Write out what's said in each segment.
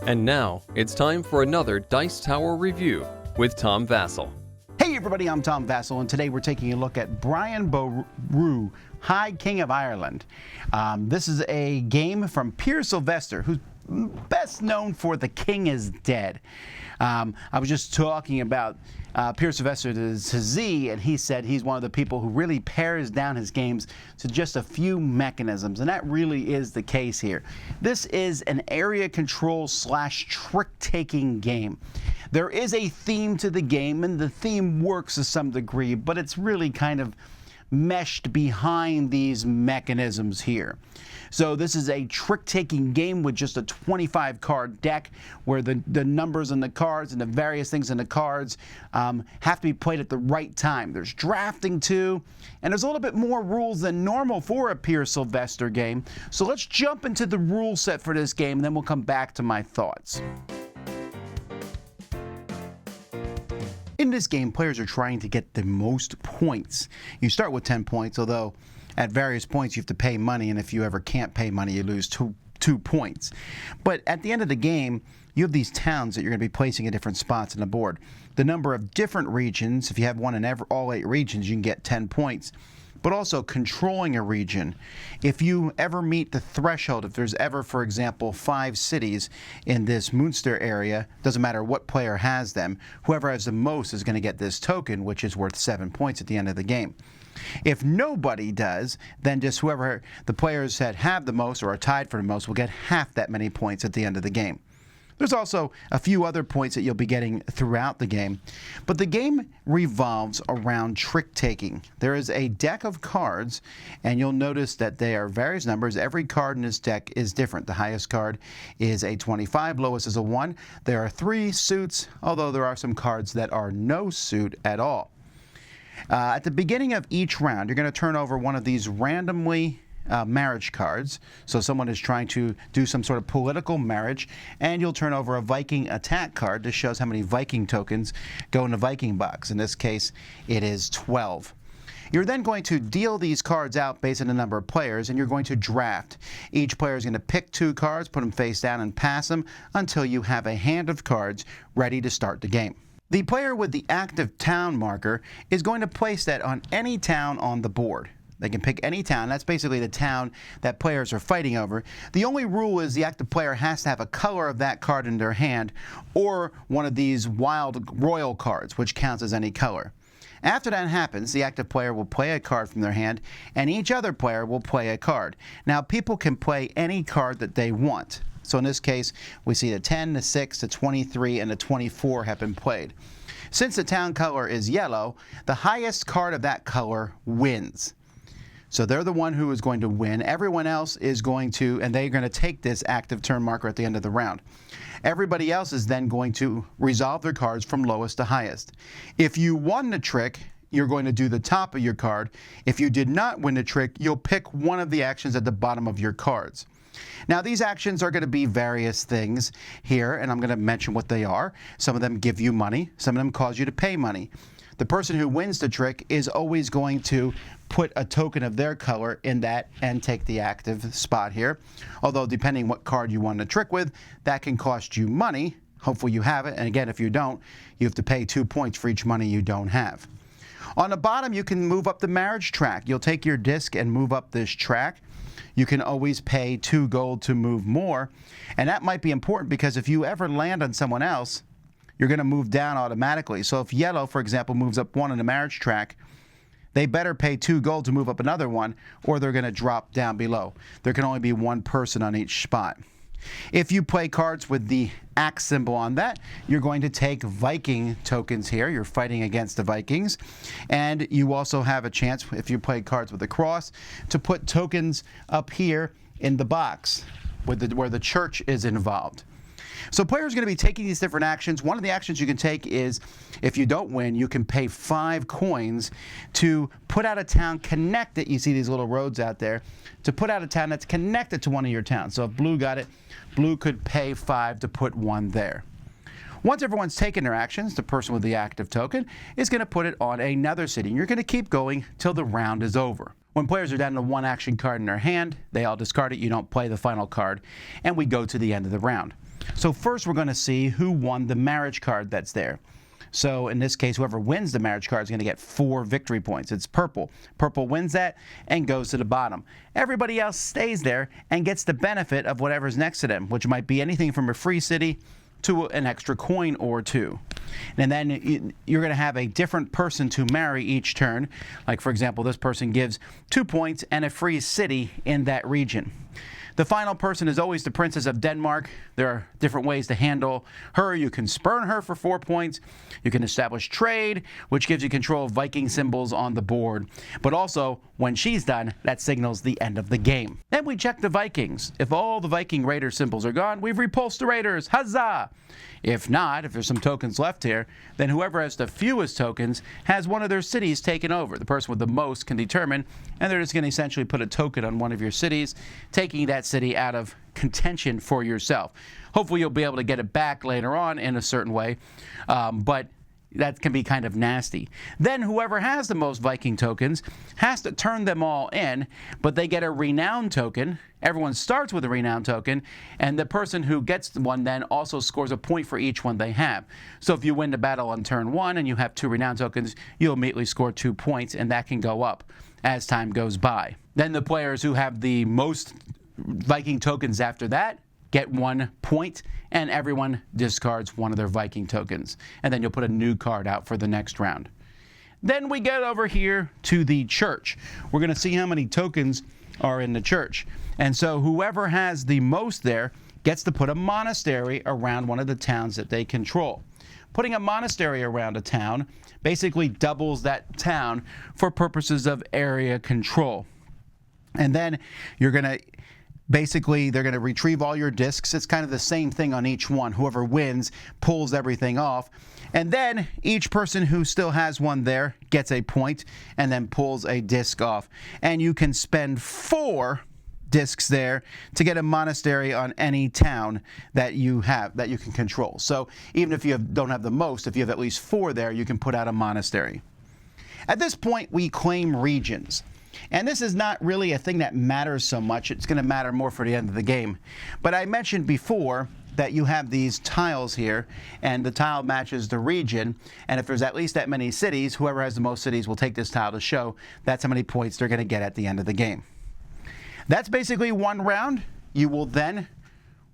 And now, it's time for another Dice Tower review with Tom Vasel. Hey everybody, I'm Tom Vasel, and today we're taking a look at Brian Boru, High King of Ireland. This is a game from Peter Sylvester, who's best known for The King is Dead. I was just talking about Peter Sylvester to Z, and he said he's one of the people who really pares down his games to just a few mechanisms, and that really is the case here. This is an area control / trick-taking game. There is a theme to the game, and the theme works to some degree, but it's really kind of meshed behind these mechanisms here. So this is a trick-taking game with just a 25-card deck where the numbers on the cards and the various things in the cards have to be played at the right time. There's drafting too, and there's a little bit more rules than normal for a Peter Sylvester game. So let's jump into the rule set for this game, and then we'll come back to my thoughts. In this game, players are trying to get the most points. You start with 10 points, although at various points you have to pay money, and if you ever can't pay money, you lose two points. But at the end of the game, you have these towns that you're going to be placing at different spots on the board. The number of different regions, if you have one in all 8 regions, you can get 10 points. But also controlling a region. If you ever meet the threshold, if there's ever, for example, 5 cities in this Munster area, doesn't matter what player has them, whoever has the most is going to get this token, which is worth 7 points at the end of the game. If nobody does, then just whoever the players that have the most or are tied for the most will get half that many points at the end of the game. There's also a few other points that you'll be getting throughout the game, but the game revolves around trick-taking. There is a deck of cards, and you'll notice that they are various numbers. Every card in this deck is different. The highest card is a 25, lowest is a 1. There are 3 suits, although there are some cards that are no suit at all. At the beginning of each round, you're going to turn over one of these randomly marriage cards. So someone is trying to do some sort of political marriage, and you'll turn over a Viking attack card. This shows how many Viking tokens go in the Viking box. In this case, it is 12. You're then going to deal these cards out based on the number of players, and you're going to draft. Each player is going to pick 2 cards, put them face down, and pass them until you have a hand of cards ready to start the game. The player with the active town marker is going to place that on any town on the board. They can pick any town. That's basically the town that players are fighting over. The only rule is the active player has to have a color of that card in their hand, or one of these wild royal cards, which counts as any color. After that happens, the active player will play a card from their hand, and each other player will play a card. Now, people can play any card that they want. So in this case, we see the 10, the 6, the 23, and the 24 have been played. Since the town color is yellow, the highest card of that color wins. So they're the one who is going to win. Everyone else is going to, and they're going to take this active turn marker at the end of the round. Everybody else is then going to resolve their cards from lowest to highest. If you won the trick, you're going to do the top of your card. If you did not win the trick, you'll pick one of the actions at the bottom of your cards. Now, these actions are going to be various things here, and I'm going to mention what they are. Some of them give you money. Some of them cause you to pay money. The person who wins the trick is always going to put a token of their color in that and take the active spot here. Although, depending what card you won the trick with, that can cost you money. Hopefully you have it. And again, if you don't, you have to pay 2 points for each money you don't have. On the bottom, you can move up the marriage track. You'll take your disc and move up this track. You can always pay 2 gold to move more. And that might be important because if you ever land on someone else, you're going to move down automatically. So if yellow, for example, moves up 1 on the marriage track, they better pay 2 gold to move up another one, or they're going to drop down below. There can only be 1 person on each spot. If you play cards with the axe symbol on that, you're going to take Viking tokens here. You're fighting against the Vikings. And you also have a chance, if you play cards with the cross, to put tokens up here in the box where the church is involved. So players are going to be taking these different actions. One of the actions you can take is, if you don't win, you can pay 5 coins to put out a town connected. You see these little roads out there. To put out a town that's connected to one of your towns. So if blue got it, blue could pay 5 to put 1 there. Once everyone's taken their actions, the person with the active token is going to put it on another city. And you're going to keep going till the round is over. When players are down to 1 action card in their hand, they all discard it. You don't play the final card. And we go to the end of the round. So first we're going to see who won the marriage card that's there. So in this case, whoever wins the marriage card is going to get 4 victory points. It's purple. Purple wins that and goes to the bottom. Everybody else stays there and gets the benefit of whatever's next to them, which might be anything from a free city to an extra coin or 2. And then you're going to have a different person to marry each turn. Like, for example, this person gives 2 points and a free city in that region. The final person is always the Princess of Denmark. There are different ways to handle her. You can spurn her for 4 points. You can establish trade, which gives you control of Viking symbols on the board. But also, when she's done, that signals the end of the game. Then we check the Vikings. If all the Viking raider symbols are gone, we've repulsed the raiders. Huzzah! If not, if there's some tokens left here, then whoever has the fewest tokens has one of their cities taken over. The person with the most can determine, and they're just going to essentially put a token on one of your cities, taking that city out of contention for yourself. Hopefully you'll be able to get it back later on in a certain way, but that can be kind of nasty. Then whoever has the most Viking tokens has to turn them all in, but they get a renown token. Everyone starts with a renown token, and the person who gets one then also scores a point for each one they have. So if you win the battle on turn 1 and you have 2 renown tokens, you'll immediately score 2 points, and that can go up as time goes by. Then the players who have the most Viking tokens after that get 1 point, and everyone discards one of their Viking tokens. And then you'll put a new card out for the next round. Then we get over here to the church. We're going to see how many tokens are in the church. And so whoever has the most there gets to put a monastery around one of the towns that they control. Putting a monastery around a town basically doubles that town for purposes of area control. And then you're going to basically, they're going to retrieve all your discs. It's kind of the same thing on each one. Whoever wins pulls everything off. And then each person who still has one there gets a point and then pulls a disc off. And you can spend 4 discs there to get a monastery on any town that you have, that you can control. So even if you don't have the most, if you have at least 4 there, you can put out a monastery. At this point, we claim regions. And this is not really a thing that matters so much. It's going to matter more for the end of the game. But I mentioned before that you have these tiles here, and the tile matches the region. And if there's at least that many cities, whoever has the most cities will take this tile to show that's how many points they're going to get at the end of the game. That's basically 1 round. You will then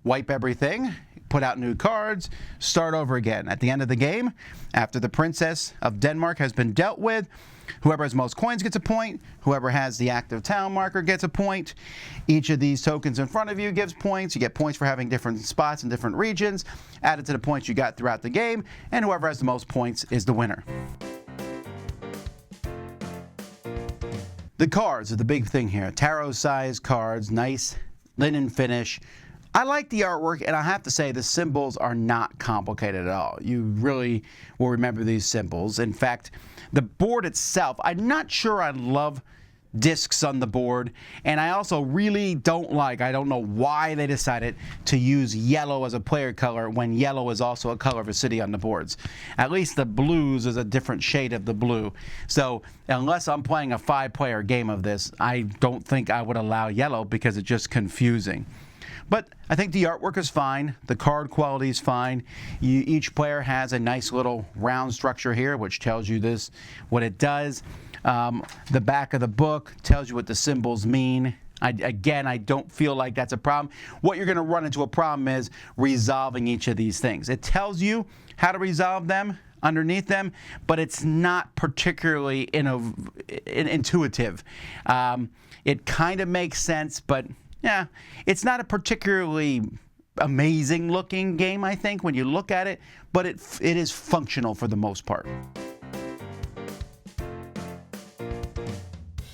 wipe everything, put out new cards, start over again. At the end of the game, after the Princess of Denmark has been dealt with, whoever has most coins gets a point. Whoever has the active town marker gets a point. Each of these tokens in front of you gives points. You get points for having different spots in different regions, added to the points you got throughout the game, and whoever has the most points is the winner. The cards are the big thing here. Tarot-sized cards, nice linen finish. I like the artwork, and I have to say the symbols are not complicated at all. You really will remember these symbols. In fact, the board itself, I'm not sure I love discs on the board, and I also really don't like, I don't know why they decided to use yellow as a player color when yellow is also a color of a city on the boards. At least the blues is a different shade of the blue. So unless I'm playing a 5-player game of this, I don't think I would allow yellow because it's just confusing. But I think the artwork is fine. The card quality is fine. Each player has a nice little round structure here, which tells you what it does. The back of the book tells you what the symbols mean. Again, I don't feel like that's a problem. What you're going to run into a problem is resolving each of these things. It tells you how to resolve them underneath them, but it's not particularly intuitive. It kind of makes sense, but yeah, it's not a particularly amazing looking game, I think, when you look at it, but it is functional for the most part.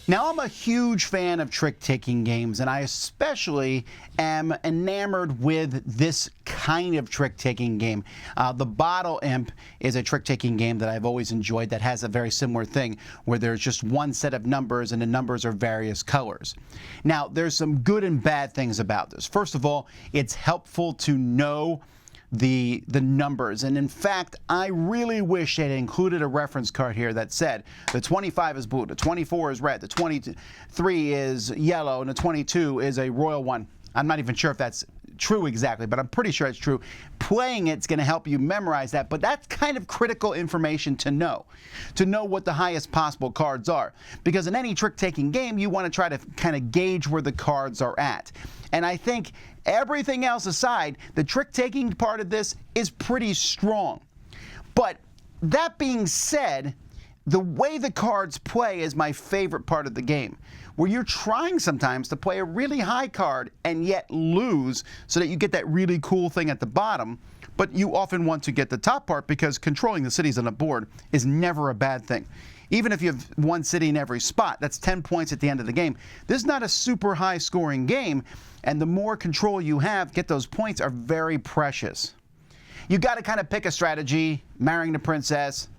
Now, I'm a huge fan of trick-taking games, and I especially am enamored with this kind of trick-taking game. The Bottle Imp is a trick-taking game that I've always enjoyed that has a very similar thing, where there's just one set of numbers, and the numbers are various colors. Now, there's some good and bad things about this. First of all, it's helpful to know the numbers, and in fact I really wish they'd included a reference card here that said the 25 is blue, the 24 is red, the 23 is yellow, and the 22 is a royal one. I'm not even sure if that's true exactly, but I'm pretty sure it's true. Playing it's going to help you memorize that, but that's kind of critical information to know what the highest possible cards are. Because in any trick-taking game, you want to try to kind of gauge where the cards are at. And I think everything else aside, the trick-taking part of this is pretty strong. But that being said, the way the cards play is my favorite part of the game, where you're trying sometimes to play a really high card and yet lose so that you get that really cool thing at the bottom, but you often want to get the top part because controlling the cities on the board is never a bad thing. Even if you have one city in every spot, that's 10 points at the end of the game. This is not a super high scoring game, and the more control you have, get those points are very precious. You got to kind of pick a strategy: marrying the princess,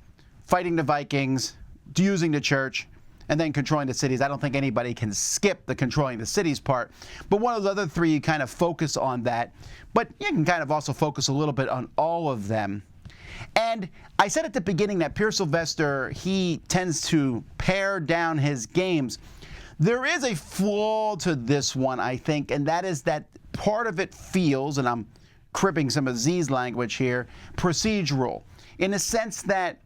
fighting the Vikings, using the church, and then controlling the cities. I don't think anybody can skip the controlling the cities part. But one of the other three, you kind of focus on that. But you can kind of also focus a little bit on all of them. And I said at the beginning that Pierre Sylvester, he tends to pare down his games. There is a flaw to this one, I think, and that is that part of it feels, and I'm cribbing some of Z's language here, procedural, in a sense that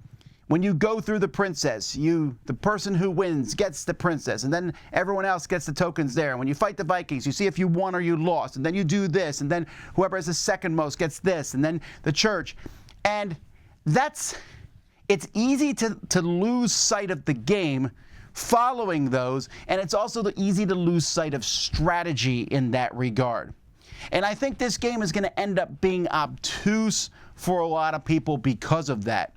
when you go through the princess, the person who wins gets the princess, and then everyone else gets the tokens there. And when you fight the Vikings, you see if you won or you lost, and then you do this, and then whoever has the second most gets this, and then the church. And it's easy to lose sight of the game following those, and it's also easy to lose sight of strategy in that regard. And I think this game is going to end up being obtuse for a lot of people because of that.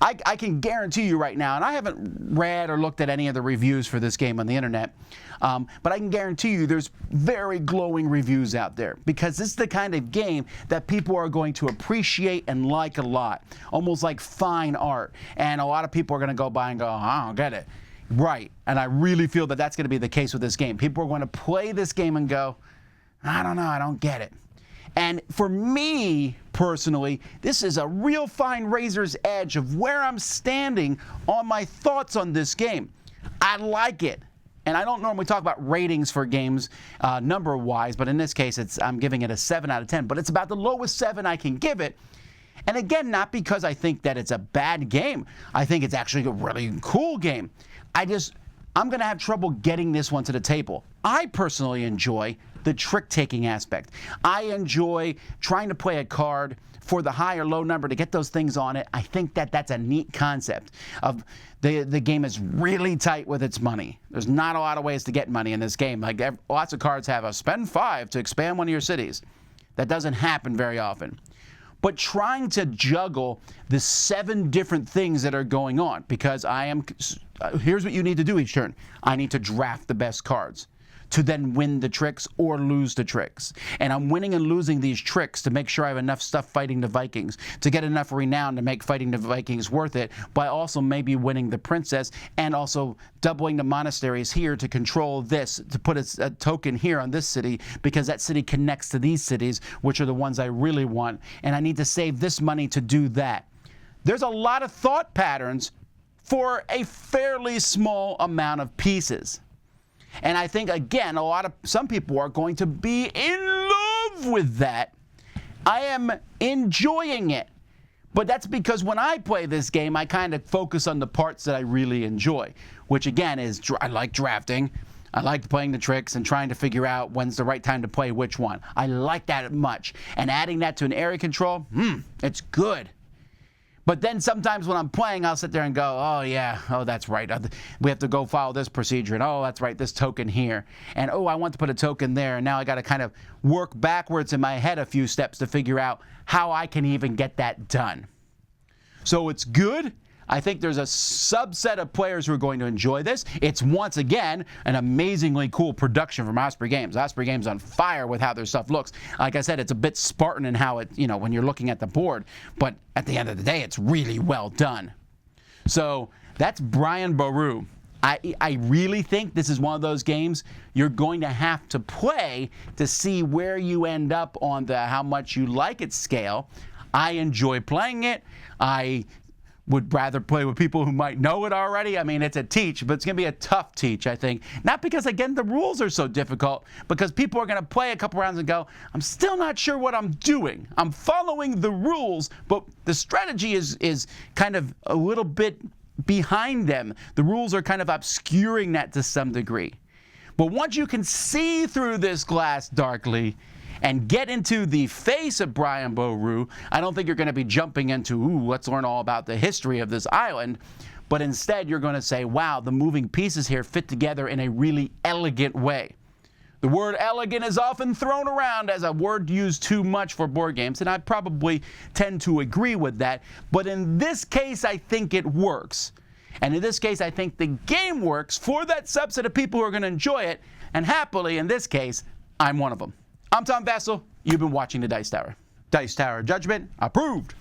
I can guarantee you right now, and I haven't read or looked at any of the reviews for this game on the internet, but I can guarantee you there's very glowing reviews out there, because this is the kind of game that people are going to appreciate and like a lot, almost like fine art. And a lot of people are going to go by and go, I don't get it. Right. And I really feel that that's going to be the case with this game. People are going to play this game and go, I don't know, I don't get it. And for me, personally, this is a real fine razor's edge of where I'm standing on my thoughts on this game. I like it. And I don't normally talk about ratings for games number-wise, but in this case, I'm giving it a 7 out of 10. But it's about the lowest 7 I can give it. And again, not because I think that it's a bad game. I think it's actually a really cool game. I'm going to have trouble getting this one to the table. I personally enjoy the trick-taking aspect. I enjoy trying to play a card for the high or low number to get those things on it. I think that that's a neat concept. The game is really tight with its money. There's not a lot of ways to get money in this game. Like lots of cards have a spend 5 to expand one of your cities. That doesn't happen very often. But trying to juggle the 7 different things that are going on, because here's what you need to do each turn. I need to draft the best cards to then win the tricks or lose the tricks. And I'm winning and losing these tricks to make sure I have enough stuff fighting the Vikings, to get enough renown to make fighting the Vikings worth it, by also maybe winning the princess and also doubling the monasteries here to control this, to put a token here on this city, because that city connects to these cities, which are the ones I really want. And I need to save this money to do that. There's a lot of thought patterns for a fairly small amount of pieces. And I think, again, some people are going to be in love with that. I am enjoying it. But that's because when I play this game, I kind of focus on the parts that I really enjoy, which, again, is I like drafting. I like playing the tricks and trying to figure out when's the right time to play which one. I like that much. And adding that to an area control, it's good. But then sometimes when I'm playing, I'll sit there and go, oh, yeah, oh, that's right. We have to go follow this procedure. And, oh, that's right, this token here. And, oh, I want to put a token there. And now I got to kind of work backwards in my head a few steps to figure out how I can even get that done. So it's good. I think there's a subset of players who are going to enjoy this. It's, once again, an amazingly cool production from Osprey Games. Osprey Games on fire with how their stuff looks. Like I said, it's a bit Spartan in how it, when you're looking at the board. But at the end of the day, it's really well done. So that's Brian Boru. I really think this is one of those games you're going to have to play to see where you end up on the how much you like it scale. I enjoy playing it. I would rather play with people who might know it already. I mean, it's a teach, but it's going to be a tough teach, I think. Not because, again, the rules are so difficult, because people are going to play a couple rounds and go, I'm still not sure what I'm doing. I'm following the rules, but the strategy is kind of a little bit behind them. The rules are kind of obscuring that to some degree. But once you can see through this glass darkly and get into the face of Brian Boru, I don't think you're going to be jumping into, ooh, let's learn all about the history of this island. But instead, you're going to say, wow, the moving pieces here fit together in a really elegant way. The word elegant is often thrown around as a word used too much for board games, and I probably tend to agree with that. But in this case, I think it works. And in this case, I think the game works for that subset of people who are going to enjoy it. And happily, in this case, I'm one of them. I'm Tom Vasel. You've been watching the Dice Tower. Dice Tower Judgment approved.